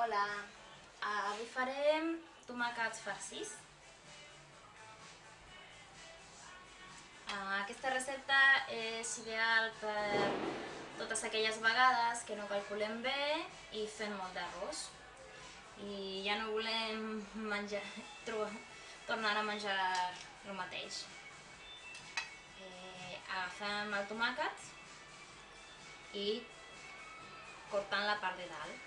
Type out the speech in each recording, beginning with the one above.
Hola, avui farem tomàquets farcits. Aquesta recepta és ideal per totes aquelles vegades que no calculem bé i fem molt d'arròs i ja no volem tornar a menjar el mateix. Agafem el tomàquet i cortant la part de dalt.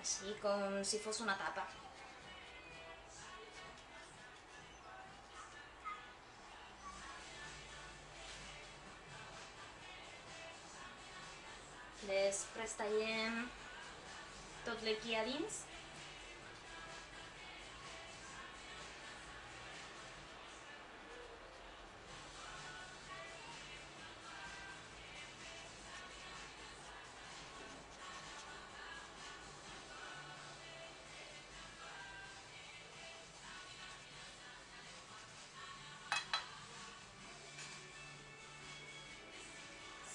Així com si fos una tapa. Després tallem tot l'equí a dins.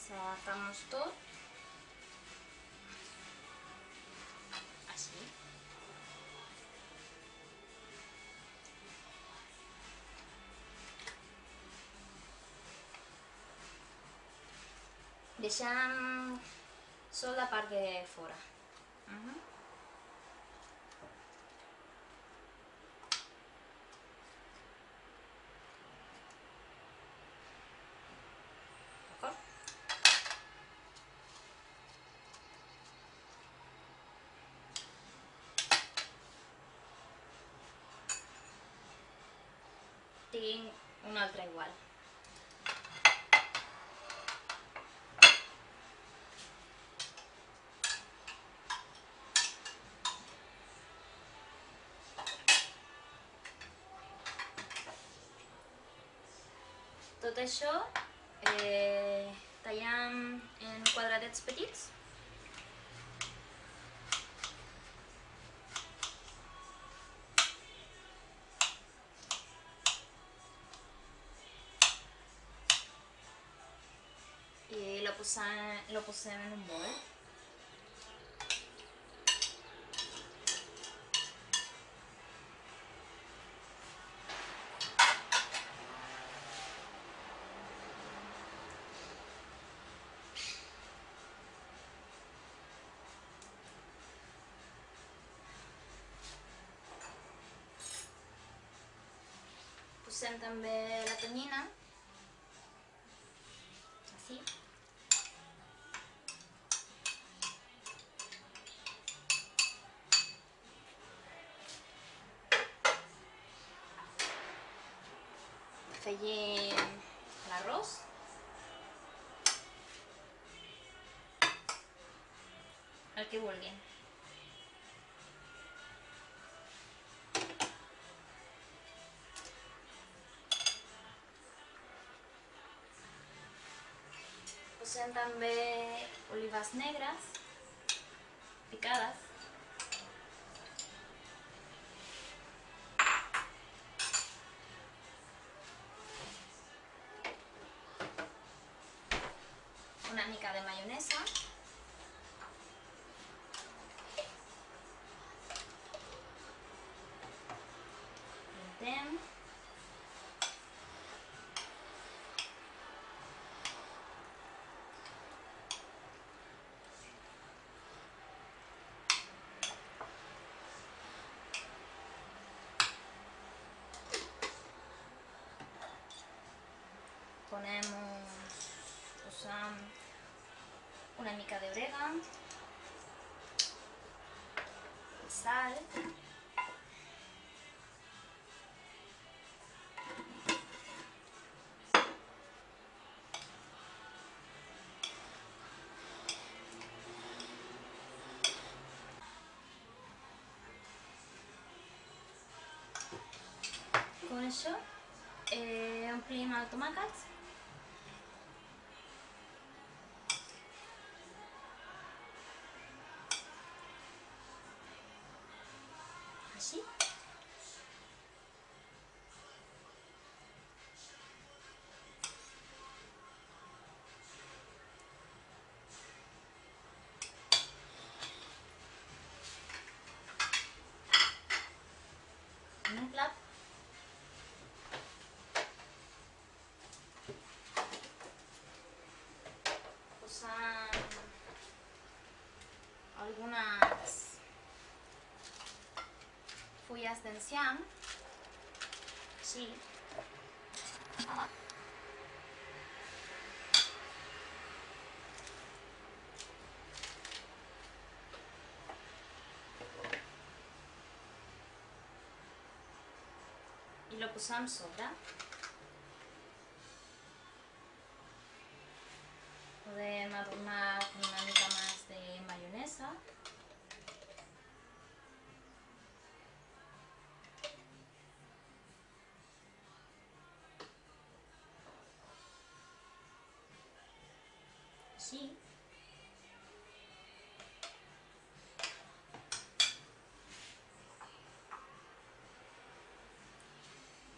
Sacamos tot. Així. Deixem sol la part de fora. Tinc un altre igual. Tot això tallem en quadradets petits. I lo posem en un bol. Posem també la tonyina. Així. Afegim l'arròs. El que vulguin. Posem també olives negres picades. Una mica de maionesa. Untem. Posem una mica d'orègan, sal, con això omplim el tomàquet. Així. posar algunes fulles d'enciam, així. I lo posam sobre. Podem adornar con una mica más de mayonesa. Així.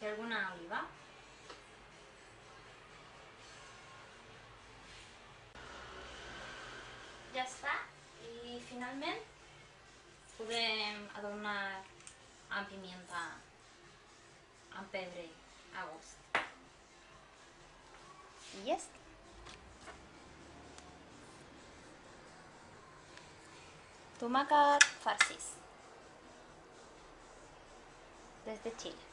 I alguna oliva. Ja està. I finalment podem adornar amb pimienta, amb pebre a gust. I ja està. Tomàquet farcís. Des de Xile.